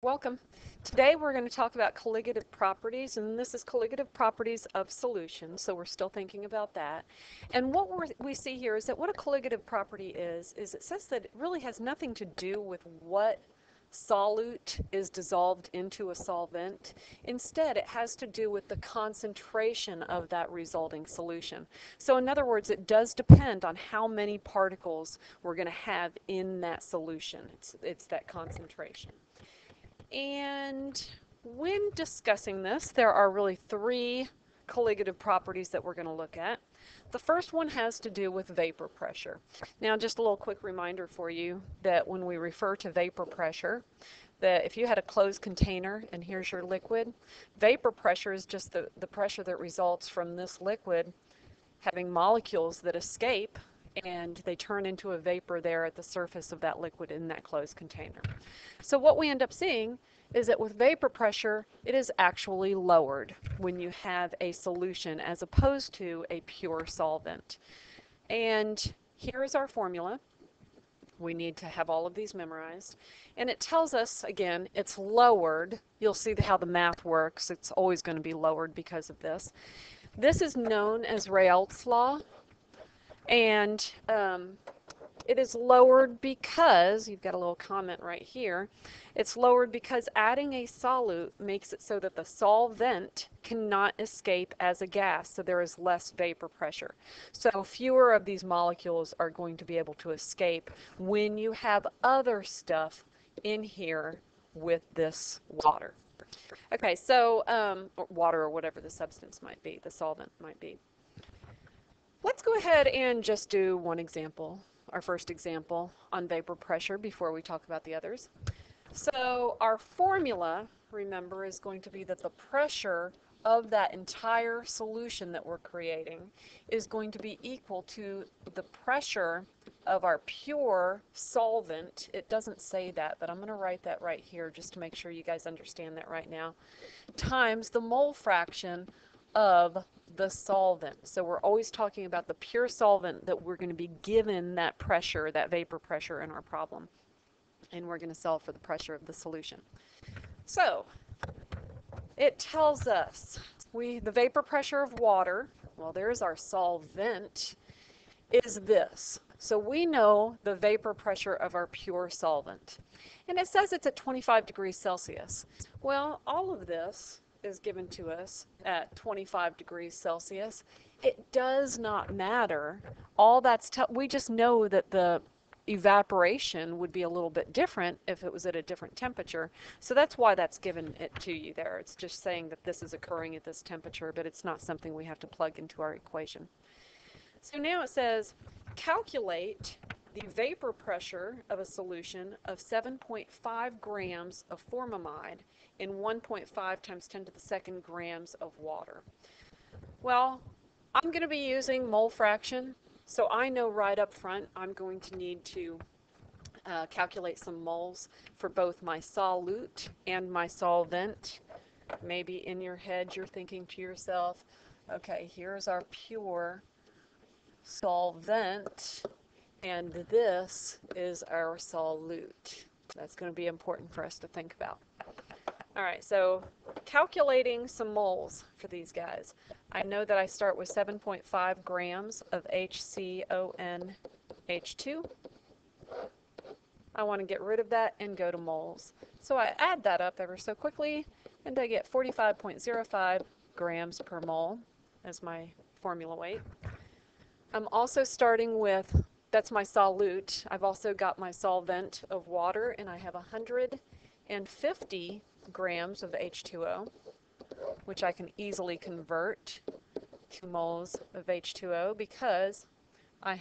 Welcome. Today we're going to talk about colligative properties, and this is colligative properties of solutions, so we're still thinking about that. And what we see here is that what a colligative property is it says that it really has nothing to do with what solute is dissolved into a solvent. Instead, it has to do with the concentration of that resulting solution. So in other words, it does depend on how many particles we're going to have in that solution. It's that concentration. And when discussing this, there are really three colligative properties that we're going to look at. The first one has to do with vapor pressure. Now, just a little quick reminder for you that when we refer to vapor pressure, that if you had a closed container and here's your liquid, vapor pressure is just the pressure that results from this liquid having molecules that escape and they turn into a vapor there at the surface of that liquid in that closed container. So what we end up seeing is that with vapor pressure, it is actually lowered when you have a solution as opposed to a pure solvent. And here is our formula. We need to have all of these memorized. And it tells us, again, it's lowered. You'll see how the math works. It's always going to be lowered because of this. This is known as Raoult's law. And it is lowered because, you've got a little comment right here, it's lowered because adding a solute makes it so that the solvent cannot escape as a gas, so there is less vapor pressure. So fewer of these molecules are going to be able to escape when you have other stuff in here with this water. Okay, so water or whatever the substance might be, the solvent might be. Let's go ahead and just do one example, our first example on vapor pressure before we talk about the others. So our formula, remember, is going to be that the pressure of that entire solution that we're creating is going to be equal to the pressure of our pure solvent. It doesn't say that, but I'm going to write that right here just to make sure you guys understand that right now, times the mole fraction of the solvent. So we're always talking about the pure solvent that we're going to be given that pressure, that vapor pressure in our problem. And we're going to solve for the pressure of the solution. So it tells us the vapor pressure of water, well, there's our solvent, is this. So we know the vapor pressure of our pure solvent. And it says it's at 25 degrees Celsius. Well, all of this is given to us at 25 degrees Celsius. It does not matter. All that's we just know that the evaporation would be a little bit different if it was at a different temperature. So that's why that's given it to you there. It's just saying that this is occurring at this temperature, but it's not something we have to plug into our equation. So now it says calculate the vapor pressure of a solution of 7.5 grams of formamide in 1.5 times 10 to the second grams of water. Well, I'm going to be using mole fraction, so I know right up front I'm going to need to calculate some moles for both my solute and my solvent. Maybe in your head you're thinking to yourself, okay, here's our pure solvent, and this is our solute. That's going to be important for us to think about. All right, so calculating some moles for these guys. I know that I start with 7.5 grams of HCONH2. I want to get rid of that and go to moles. So I add that up ever so quickly, and I get 45.05 grams per mole as my formula weight. I'm also starting with, that's my solute. I've also got my solvent of water, and I have 150 grams of H2O, which I can easily convert to moles of H2O because I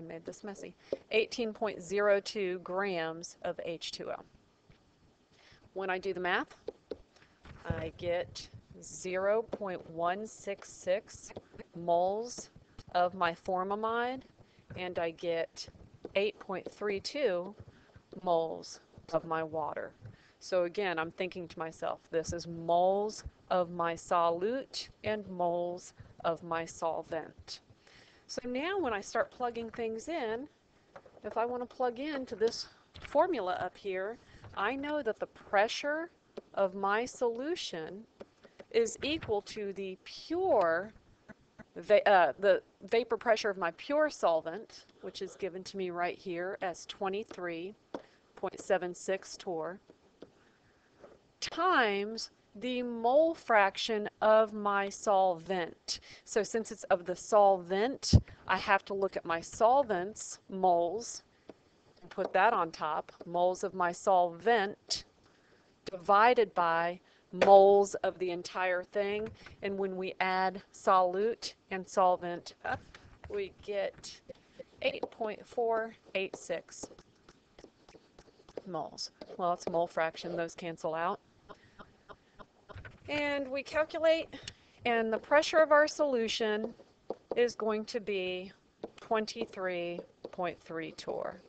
made this messy, 18.02 grams of H2O. When I do the math, I get 0.166 moles of my formamide, and I get 8.32 moles of my water. So again, I'm thinking to myself, this is moles of my solute and moles of my solvent. So now when I start plugging things in, if I want to plug into this formula up here, I know that the pressure of my solution is equal to the the vapor pressure of my pure solvent, which is given to me right here as 23.76 torr, times the mole fraction of my solvent. So since it's of the solvent, I have to look at my solvent's moles and put that on top. Moles of my solvent divided by moles of the entire thing. And when we add solute and solvent up, we get 8.486 moles. Well, it's mole fraction. Those cancel out. And we calculate, and the pressure of our solution is going to be 23.3 torr.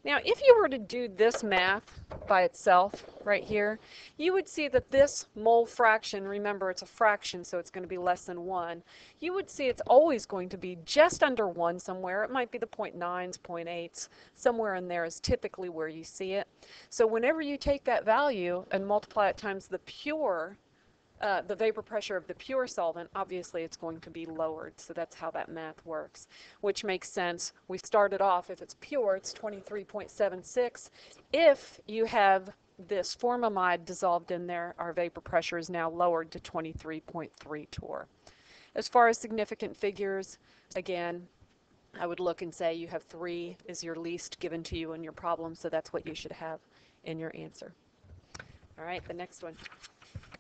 Now, if you were to do this math by itself right here, you would see that this mole fraction, remember it's a fraction, so it's going to be less than 1, you would see it's always going to be just under 1 somewhere. It might be the 0.9s, 0.8s, somewhere in there is typically where you see it. So whenever you take that value and multiply it times the vapor pressure of the pure solvent, obviously it's going to be lowered. So that's how that math works, which makes sense. We started off, if it's pure, it's 23.76. If you have this formamide dissolved in there, our vapor pressure is now lowered to 23.3 torr. As far as significant figures, again, I would look and say you have 3 is your least given to you in your problem, so that's what you should have in your answer. All right, the next one.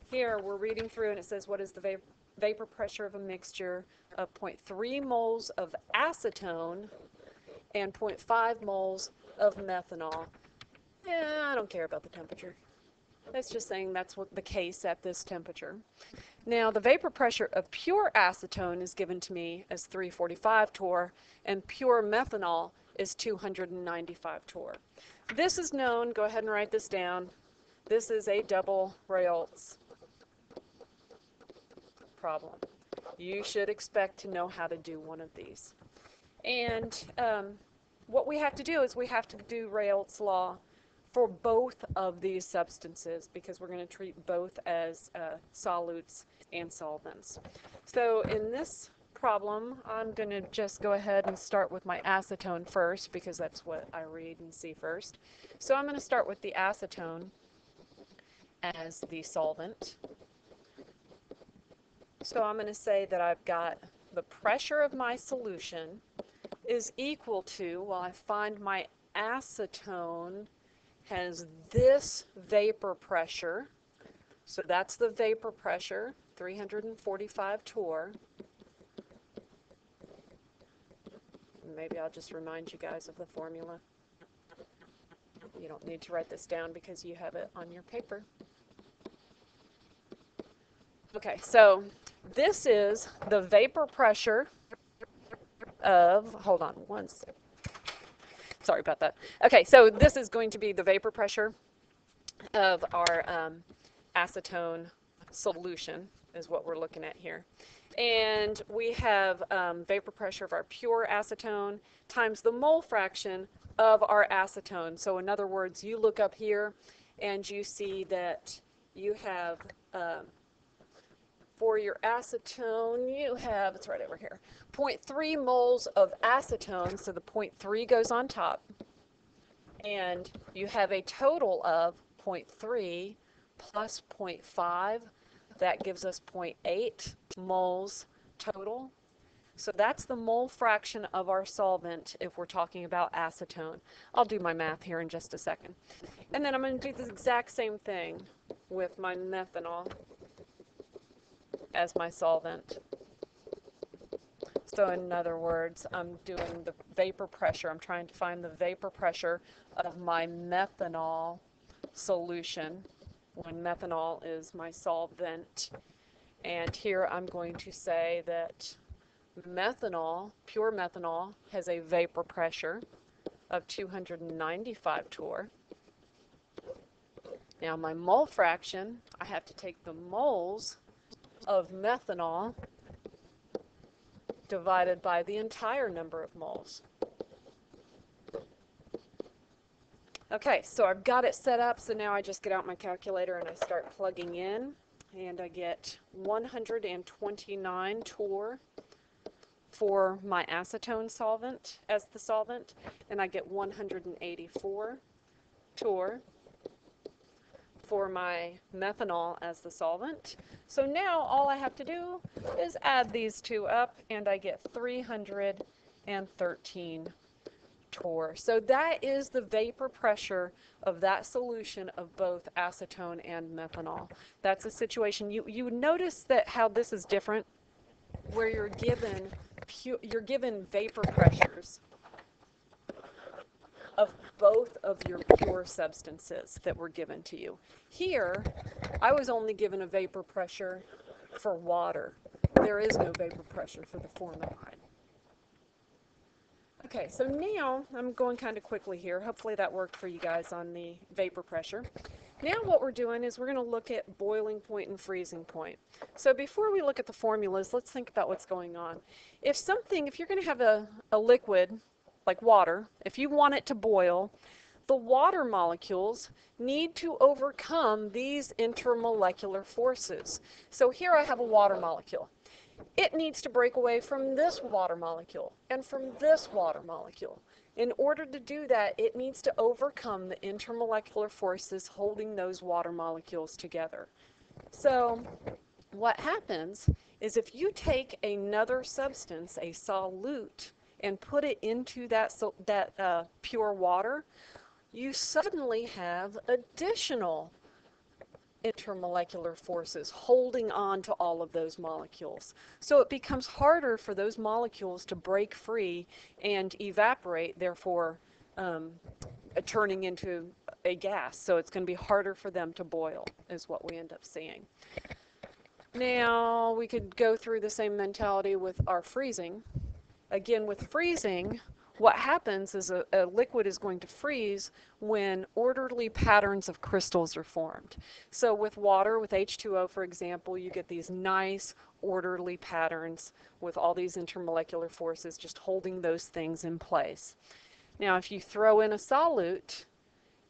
Here we're reading through and it says, what is the vapor pressure of a mixture of 0.3 moles of acetone and 0.5 moles of methanol? Yeah, I don't care about the temperature. That's just saying that's what the case at this temperature. Now, the vapor pressure of pure acetone is given to me as 345 torr, and pure methanol is 295 torr. This is known, go ahead and write this down. This is a double Raynaud's problem. You should expect to know how to do one of these. And what we have to do is we have to do Raynaud's law for both of these substances because we're going to treat both as solutes and solvents. So in this problem, I'm going to just go ahead and start with my acetone first because that's what I read and see first. So I'm going to start with the acetone as the solvent. So I'm going to say that I've got the pressure of my solution is equal to, well, I find my acetone has this vapor pressure. So that's the vapor pressure, 345 torr. Maybe I'll just remind you guys of the formula. You don't need to write this down because you have it on your paper. Okay, so this is the vapor pressure of, hold on one second. Sorry about that. Okay, so this is going to be the vapor pressure of our acetone solution is what we're looking at here. And we have vapor pressure of our pure acetone times the mole fraction of our acetone. So in other words, you look up here and you see that you have for your acetone, you have, it's right over here, 0.3 moles of acetone, so the 0.3 goes on top, and you have a total of 0.3 plus 0.5, that gives us 0.8 moles total. So that's the mole fraction of our solvent if we're talking about acetone. I'll do my math here in just a second. And then I'm going to do the exact same thing with my methanol as my solvent. So in other words, I'm doing the vapor pressure. I'm trying to find the vapor pressure of my methanol solution when methanol is my solvent. And here I'm going to say that methanol, pure methanol, has a vapor pressure of 295 torr. Now my mole fraction, I have to take the moles of methanol divided by the entire number of moles. Okay, so I've got it set up, so now I just get out my calculator and I start plugging in, and I get 129 torr for my acetone solvent as the solvent, and I get 184 torr for my methanol as the solvent. So now all I have to do is add these two up, and I get 313 torr. So that is the vapor pressure of that solution of both acetone and methanol. That's a situation. You notice that how this is different, where you're given vapor pressures of both of your pure substances that were given to you. Here, I was only given a vapor pressure for water. There is no vapor pressure for the formaldehyde. Okay, so now I'm going kind of quickly here. Hopefully that worked for you guys on the vapor pressure. Now what we're doing is we're going to look at boiling point and freezing point. So before we look at the formulas, let's think about what's going on. If you're going to have a liquid, like water, if you want it to boil, the water molecules need to overcome these intermolecular forces. So here I have a water molecule. It needs to break away from this water molecule and from this water molecule. In order to do that, it needs to overcome the intermolecular forces holding those water molecules together. So what happens is if you take another substance, a solute, and put it into that pure water, you suddenly have additional intermolecular forces holding on to all of those molecules. So it becomes harder for those molecules to break free and evaporate, therefore turning into a gas. So it's going to be harder for them to boil, is what we end up seeing. Now we could go through the same mentality with our freezing. Again, with freezing, what happens is a liquid is going to freeze when orderly patterns of crystals are formed. So with water, with H2O, for example, you get these nice orderly patterns with all these intermolecular forces just holding those things in place. Now, if you throw in a solute,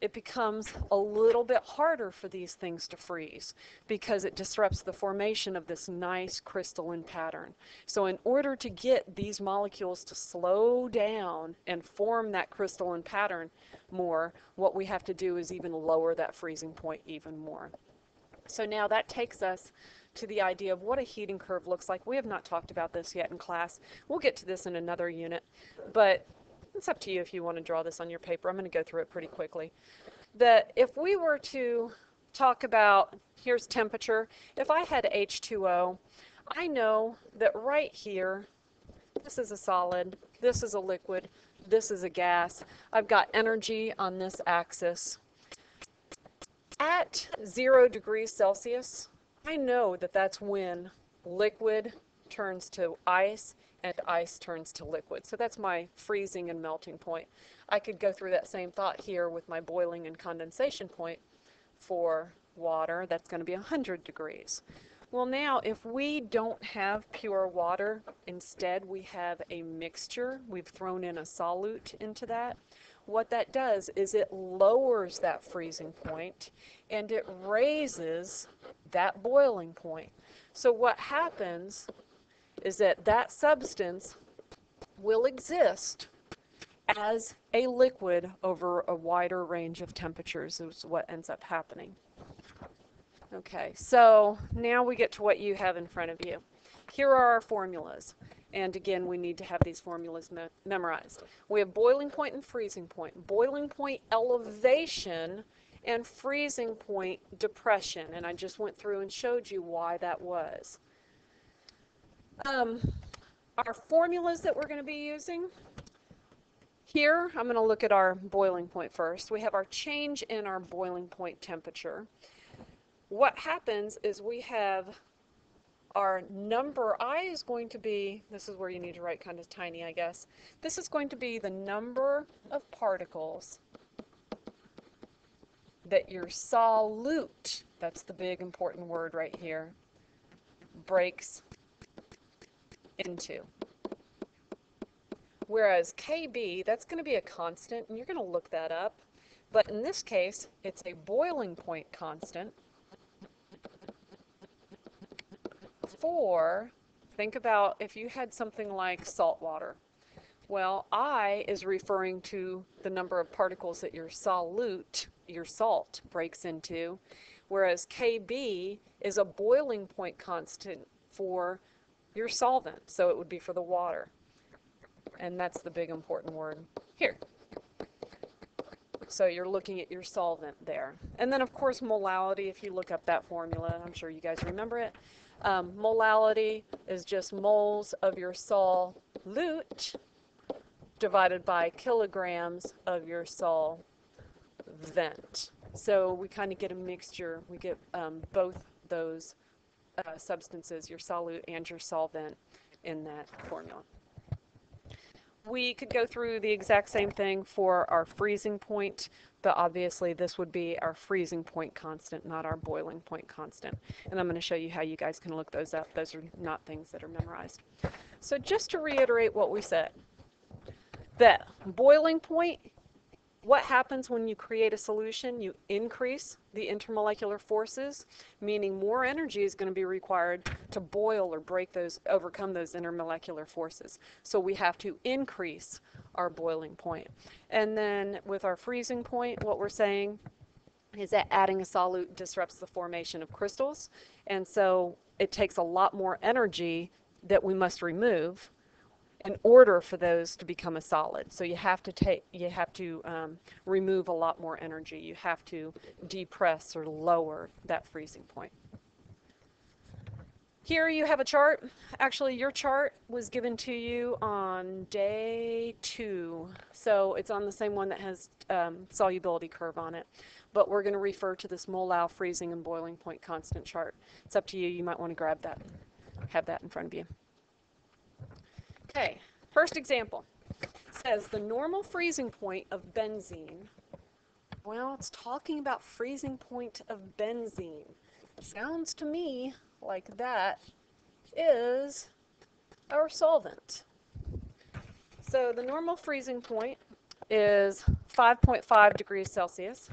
it becomes a little bit harder for these things to freeze because it disrupts the formation of this nice crystalline pattern. So in order to get these molecules to slow down and form that crystalline pattern more, what we have to do is even lower that freezing point even more. So now that takes us to the idea of what a heating curve looks like. We have not talked about this yet in class. We'll get to this in another unit, but it's up to you if you want to draw this on your paper. I'm going to go through it pretty quickly. That if we were to talk about, here's temperature, if I had H2O, I know that right here, this is a solid, this is a liquid, this is a gas. I've got energy on this axis. At 0 degrees Celsius, I know that that's when liquid turns to ice and ice turns to liquid. So that's my freezing and melting point. I could go through that same thought here with my boiling and condensation point for water. That's going to be 100 degrees. Well, now if we don't have pure water, instead we have a mixture. We've thrown in a solute into that. What that does is it lowers that freezing point and it raises that boiling point. So what happens is that that substance will exist as a liquid over a wider range of temperatures is what ends up happening. Okay, so now we get to what you have in front of you. Here are our formulas. And again, we need to have these formulas memorized. We have boiling point and freezing point. Boiling point elevation and freezing point depression. And I just went through and showed you why that was. Our formulas that we're going to be using, here I'm going to look at our boiling point first. We have our change in our boiling point temperature. What happens is we have our number, I is going to be, this is where you need to write kind of tiny, I guess. This is going to be the number of particles that your solute, that's the big important word right here, breaks into. Whereas KB, that's going to be a constant, and you're going to look that up But in this case, it's a boiling point constant for, think about if you had something like salt water. Well, I is referring to the number of particles that your solute, your salt, breaks into, whereas Kb is a boiling point constant for your solvent, so it would be for the water. And that's the big important word here. So you're looking at your solvent there. And then, of course, molality, if you look up that formula, I'm sure you guys remember it. Molality is just moles of your solute divided by kilograms of your solvent. So we kind of get a mixture. We get both those substances, your solute and your solvent, in that formula. We could go through the exact same thing for our freezing point, but obviously this would be our freezing point constant, not our boiling point constant. And I'm going to show you how you guys can look those up. Those are not things that are memorized. So just to reiterate what we said, that boiling point, what happens when you create a solution? You increase the intermolecular forces, meaning more energy is going to be required to boil or overcome those intermolecular forces. So we have to increase our boiling point. And then with our freezing point, what we're saying is that adding a solute disrupts the formation of crystals. And so it takes a lot more energy that we must remove in order for those to become a solid. So you have to remove a lot more energy. You have to depress or lower that freezing point. Here you have a chart. Actually, your chart was given to you on day 2. So it's on the same one that has solubility curve on it. But we're going to refer to this molal freezing and boiling point constant chart. It's up to you. You might want to grab that, have that in front of you. Okay, first example. It says the normal freezing point of benzene. Well, it's talking about freezing point of benzene. Sounds to me like that is our solvent. So the normal freezing point is 5.5 degrees Celsius.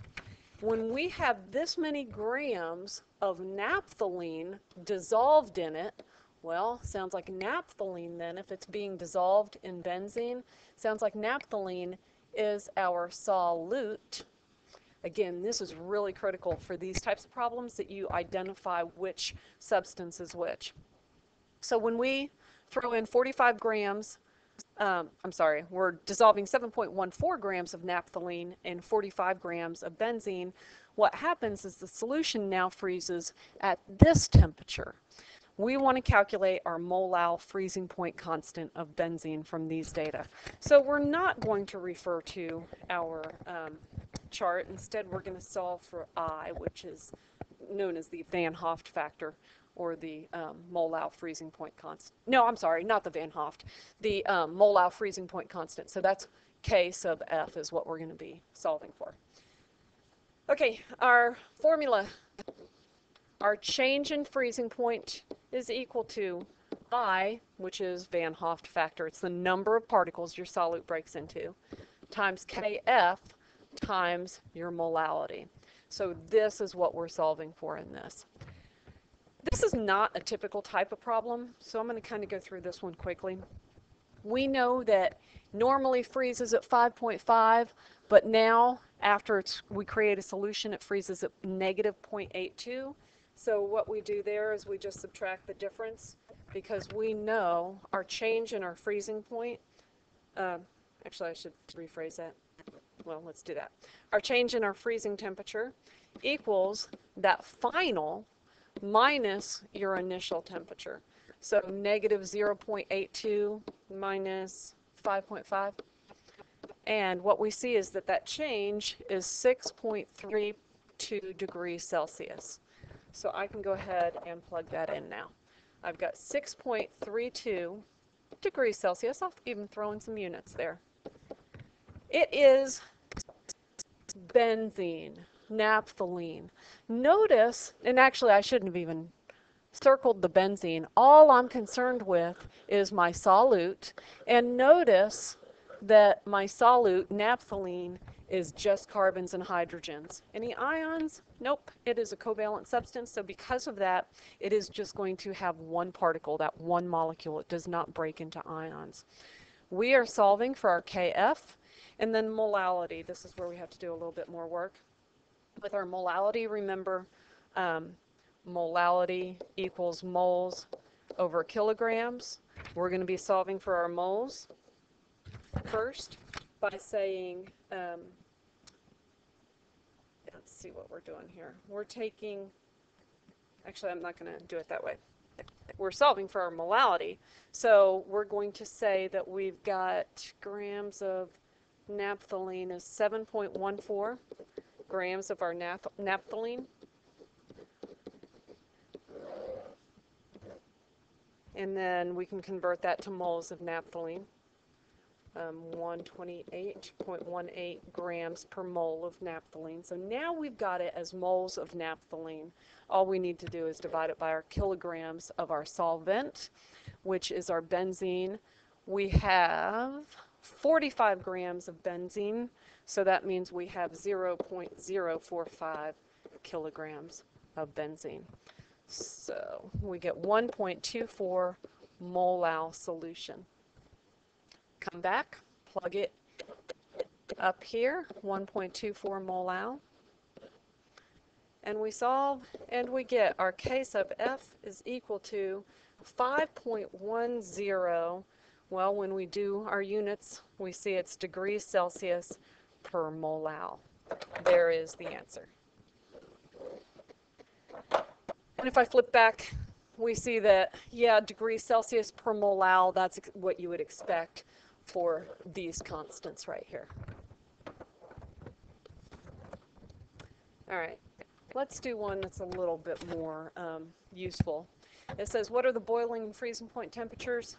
When we have this many grams of naphthalene dissolved in it, well, sounds like naphthalene then, if it's being dissolved in benzene, sounds like naphthalene is our solute. Again, this is really critical for these types of problems, that you identify which substance is which. So when we throw in 45 grams, we're dissolving 7.14 grams of naphthalene in 45 grams of benzene, what happens is the solution now freezes at this temperature. We want to calculate our molal freezing point constant of benzene from these data. So we're not going to refer to our chart. Instead, we're going to solve for I, which is known as the Van Hoff factor, or the molal freezing point constant. No, I'm sorry, not the Van Hoff, the molal freezing point constant. So that's K sub F is what we're going to be solving for. Okay, our formula. Our change in freezing point is equal to I, which is Van Hoff factor. It's the number of particles your solute breaks into, times Kf times your molality. So this is what we're solving for in this. This is not a typical type of problem, so I'm going to kind of go through this one quickly. We know that normally freezes at 5.5, but now after we create a solution, it freezes at negative 0.82. So what we do there is we just subtract the difference, because we know our change in our freezing point, actually I should rephrase that. Well, let's do that. Our change in our freezing temperature equals that final minus your initial temperature. So negative 0.82 minus 5.5. And what we see is that that change is 6.32 degrees Celsius. So I can go ahead and plug that in now. I've got 6.32 degrees Celsius. I'll even throw in some units there. It is benzene, naphthalene. Notice, and actually I shouldn't have even circled the benzene. All I'm concerned with is my solute. And notice that my solute, naphthalene, is just carbons and hydrogens. Any ions? Nope, it is a covalent substance, so because of that, it is just going to have one particle, that one molecule. It does not break into ions. We are solving for our Kf, and then molality. This is where we have to do a little bit more work. With our molality, remember, molality equals moles over kilograms. We're going to be solving for our moles first by saying, let's see what we're doing here. We're taking, actually I'm not going to do it that way. We're solving for our molality. So we're going to say that we've got grams of naphthalene is 7.14 grams of our naphthalene. And then we can convert that to moles of naphthalene. 128.18 grams per mole of naphthalene. So now we've got it as moles of naphthalene. All we need to do is divide it by our kilograms of our solvent, which is our benzene. We have 45 grams of benzene, so that means we have 0.045 kilograms of benzene. So we get 1.24 molal solution. Come back, plug it up here, 1.24 molal, and we solve, and we get our K sub F is equal to 5.10. Well, when we do our units, we see it's degrees Celsius per molal. There is the answer. And if I flip back, we see that, yeah, degrees Celsius per molal, that's what you would expect for these constants right here. All right, let's do one that's a little bit more useful. It says, what are the boiling and freezing point temperatures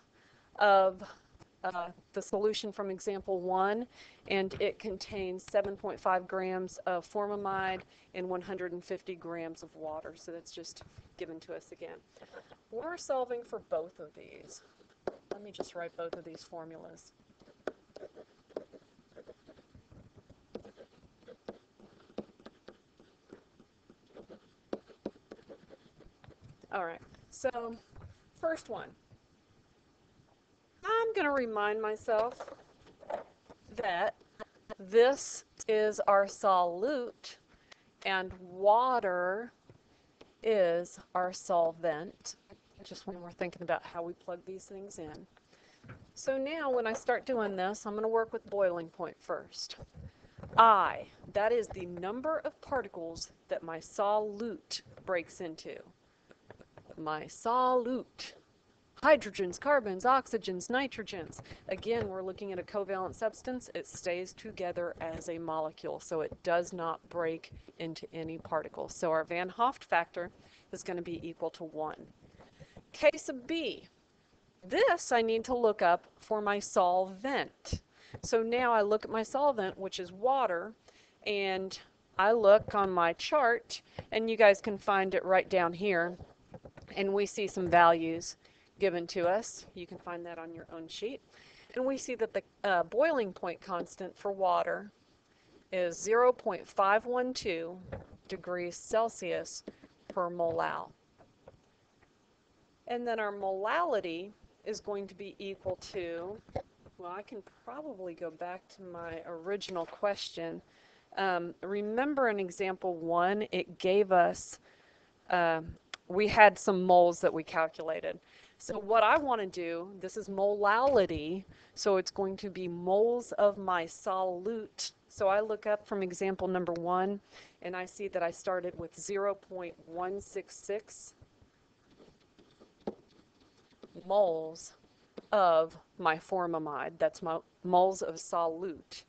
of the solution from example 1? And it contains 7.5 grams of formamide and 150 grams of water. So that's just given to us again. We're solving for both of these. Let me just write both of these formulas. All right, so first one. I'm going to remind myself that this is our solute and water is our solvent, just when we're thinking about how we plug these things in. So now when I start doing this, I'm going to work with boiling point first. I, that is the number of particles that my solute breaks into. My solute. Hydrogens, carbons, oxygens, nitrogens. Again, we're looking at a covalent substance. It stays together as a molecule, so it does not break into any particles. So our Van Hoff factor is going to be equal to 1. K sub B. This I need to look up for my solvent. So now I look at my solvent, which is water, and I look on my chart, and you guys can find it right down here, and we see some values given to us. You can find that on your own sheet. And we see that the boiling point constant for water is 0.512 degrees Celsius per molal. And then our molality is going to be equal to, well, I can probably go back to my original question. Remember in example 1, it gave us, we had some moles that we calculated. So what I want to do, this is molality, so it's going to be moles of my solute. So I look up from example number 1, and I see that I started with 0.166 moles of my formamide, that's my moles of solute,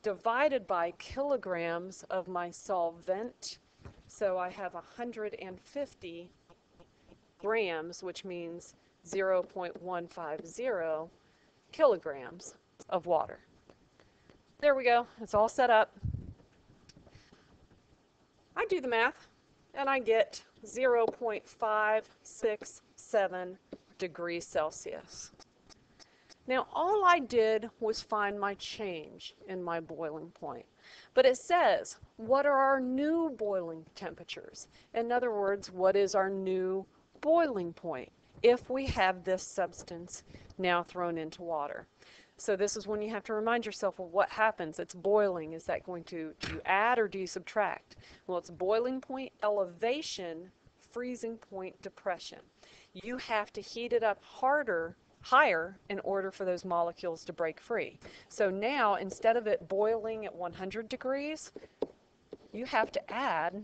divided by kilograms of my solvent. So I have 150 grams, which means 0.150 kilograms of water. There we go. It's all set up. I do the math, and I get 0.567 degrees Celsius. Now, all I did was find my change in my boiling point. But it says, what are our new boiling temperatures? In other words, what is our new boiling point if we have this substance now thrown into water? So this is when you have to remind yourself of what happens. It's boiling. Is that going to, do you add or do you subtract? Well, it's boiling point elevation, freezing point depression. You have to heat it up higher in order for those molecules to break free. So now, instead of it boiling at 100 degrees, you have to add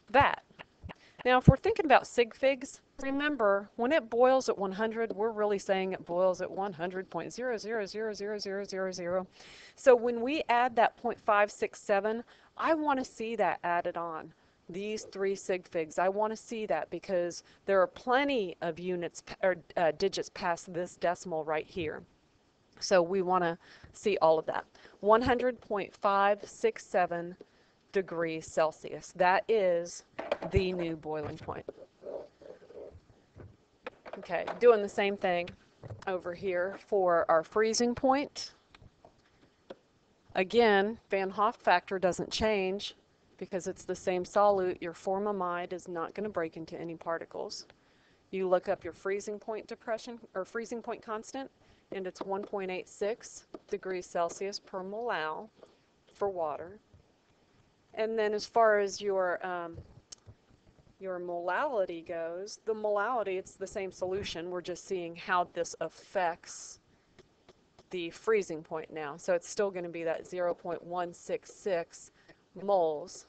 that. Now, if we're thinking about sig figs, remember, when it boils at 100, we're really saying it boils at 100.0000000. So when we add that 0.567, I want to see that added on. These 3 sig figs, I want to see that because there are plenty of units or digits past this decimal right here. So we want to see all of that. 100.567 degrees Celsius. That is the new boiling point. Okay, doing the same thing over here for our freezing point. Again, Van Hoff factor doesn't change because it's the same solute. Your formamide is not going to break into any particles. You look up your freezing point depression or freezing point constant, and it's 1.86 degrees Celsius per molal for water. And then as far as your molality goes, the molality, it's the same solution. We're just seeing how this affects the freezing point now. So it's still going to be that 0.166 moles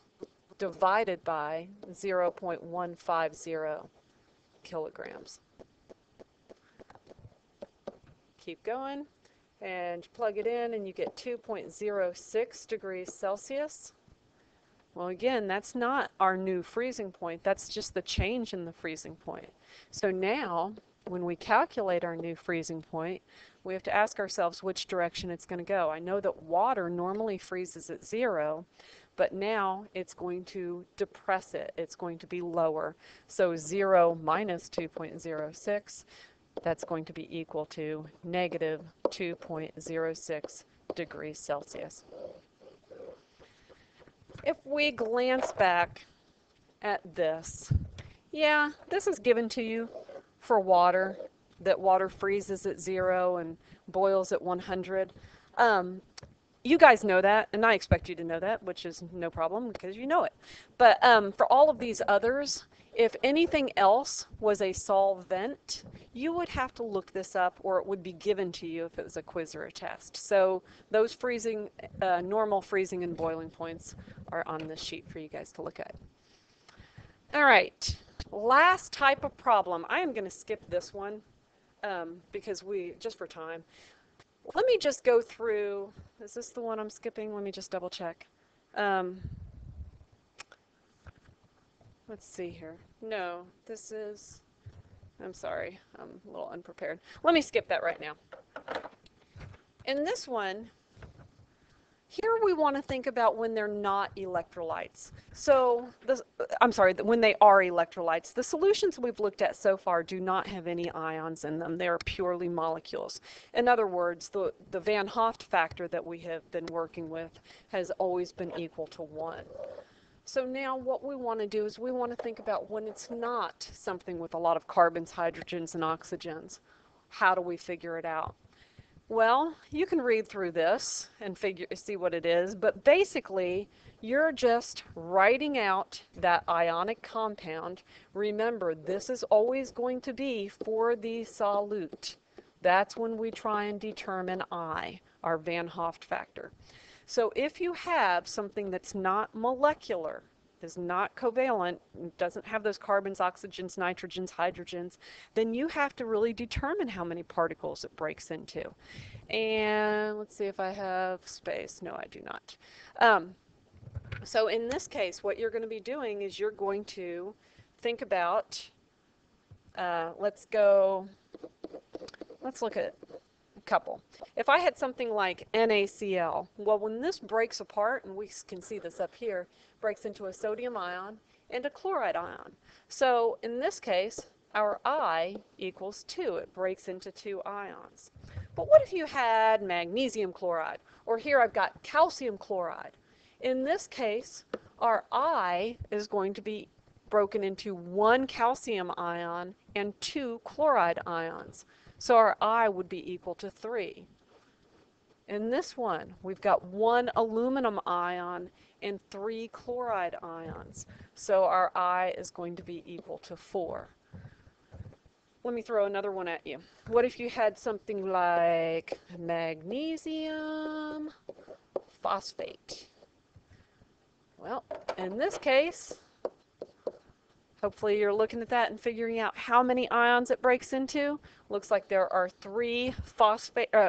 divided by 0.150 kilograms. Keep going and plug it in and you get 2.06 degrees Celsius. Well, again, that's not our new freezing point. That's just the change in the freezing point. So now, when we calculate our new freezing point, we have to ask ourselves which direction it's going to go. I know that water normally freezes at 0, but now it's going to depress it. It's going to be lower. So 0 minus 2.06, that's going to be equal to negative 2.06 degrees Celsius. If we glance back at this, yeah, this is given to you for water, that water freezes at 0 and boils at 100. You guys know that, and I expect you to know that, which is no problem because you know it. But for all of these others, if anything else was a solvent, you would have to look this up or it would be given to you if it was a quiz or a test. So those freezing, normal freezing and boiling points are on this sheet for you guys to look at. All right, last type of problem. I am going to skip this one because just for time. Let me just go through, is this the one I'm skipping? Let me just double check. Let's see here. No, this is, I'm sorry, I'm a little unprepared. Let me skip that right now. In this one, here we want to think about when they're not electrolytes. So, when they are electrolytes. The solutions we've looked at so far do not have any ions in them. They are purely molecules. In other words, the Van Hoff factor that we have been working with has always been equal to 1. So now what we want to do is we want to think about when it's not something with a lot of carbons, hydrogens, and oxygens. How do we figure it out? Well, you can read through this and see what it is, but basically you're just writing out that ionic compound. Remember, this is always going to be for the solute. That's when we try and determine I, our Van Hoff factor. So if you have something that's not molecular, is not covalent, doesn't have those carbons, oxygens, nitrogens, hydrogens, then you have to really determine how many particles it breaks into. And let's see if I have space. No, I do not. So in this case, what you're going to be doing is you're going to think about, let's look at a couple. If I had something like NaCl, well, when this breaks apart, and we can see this up here, breaks into a sodium ion and a chloride ion. So in this case, our I equals 2. It breaks into 2 ions. But what if you had magnesium chloride? Or here I've got calcium chloride. In this case, our I is going to be broken into 1 calcium ion and 2 chloride ions. So our I would be equal to 3. In this one, we've got 1 aluminum ion and 3 chloride ions. So our I is going to be equal to 4. Let me throw another one at you. What if you had something like magnesium phosphate? Well, in this case, hopefully you're looking at that and figuring out how many ions it breaks into. Looks like there are 3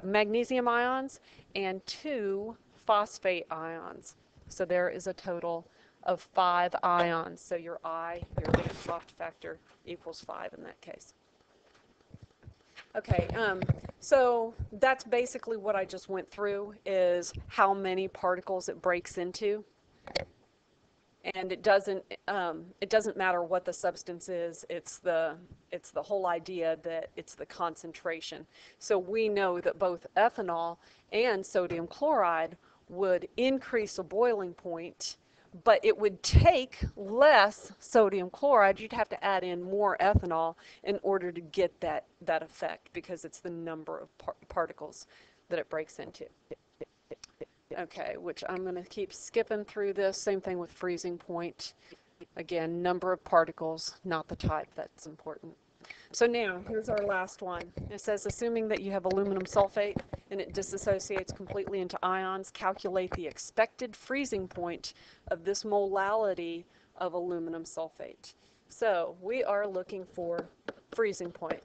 magnesium ions and 2 phosphate ions. So there is a total of 5 ions. So your Van't factor equals 5 in that case. Okay, so that's basically what I just went through, is how many particles it breaks into. And it doesn't matter what the substance is. It's the whole idea that it's the concentration. So we know that both ethanol and sodium chloride would increase a boiling point, but it would take less sodium chloride. You'd have to add in more ethanol in order to get that effect, because it's the number of particles that it breaks into. Okay, which I'm going to keep skipping through this. Same thing with freezing point. Again, number of particles, not the type. That's important. So now, here's our last one. It says, assuming that you have aluminum sulfate and it disassociates completely into ions, calculate the expected freezing point of this molality of aluminum sulfate. So we are looking for freezing point.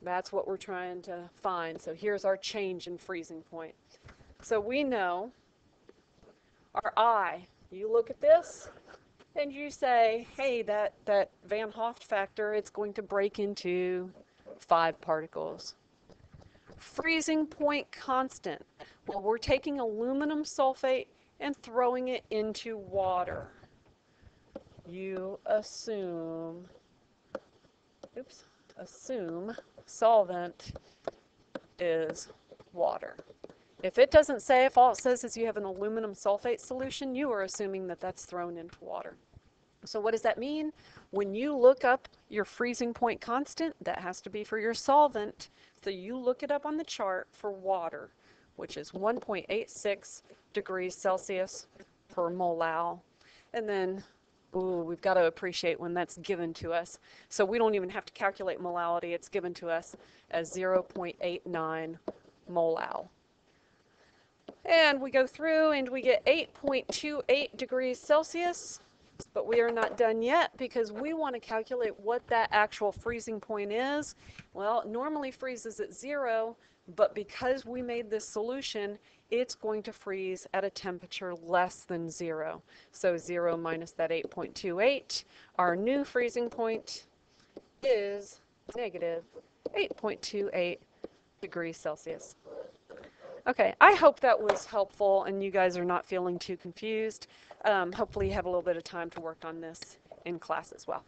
That's what we're trying to find. So here's our change in freezing point. So we know our I. You look at this and you say, hey, that Van Hoff factor, it's going to break into 5 particles. Freezing point constant. Well, we're taking aluminum sulfate and throwing it into water. You assume solvent is water. If it doesn't say, if all it says is you have an aluminum sulfate solution, you are assuming that that's thrown into water. So what does that mean? When you look up your freezing point constant, that has to be for your solvent. So you look it up on the chart for water, which is 1.86 degrees Celsius per molal. And then we've got to appreciate when that's given to us. So we don't even have to calculate molality. It's given to us as 0.89 molal. And we go through and we get 8.28 degrees Celsius, but we are not done yet, because we want to calculate what that actual freezing point is. Well, it normally freezes at 0, but because we made this solution, it's going to freeze at a temperature less than 0. So 0 minus that 8.28, our new freezing point is negative 8.28 degrees Celsius. Okay, I hope that was helpful and you guys are not feeling too confused. Hopefully you have a little bit of time to work on this in class as well.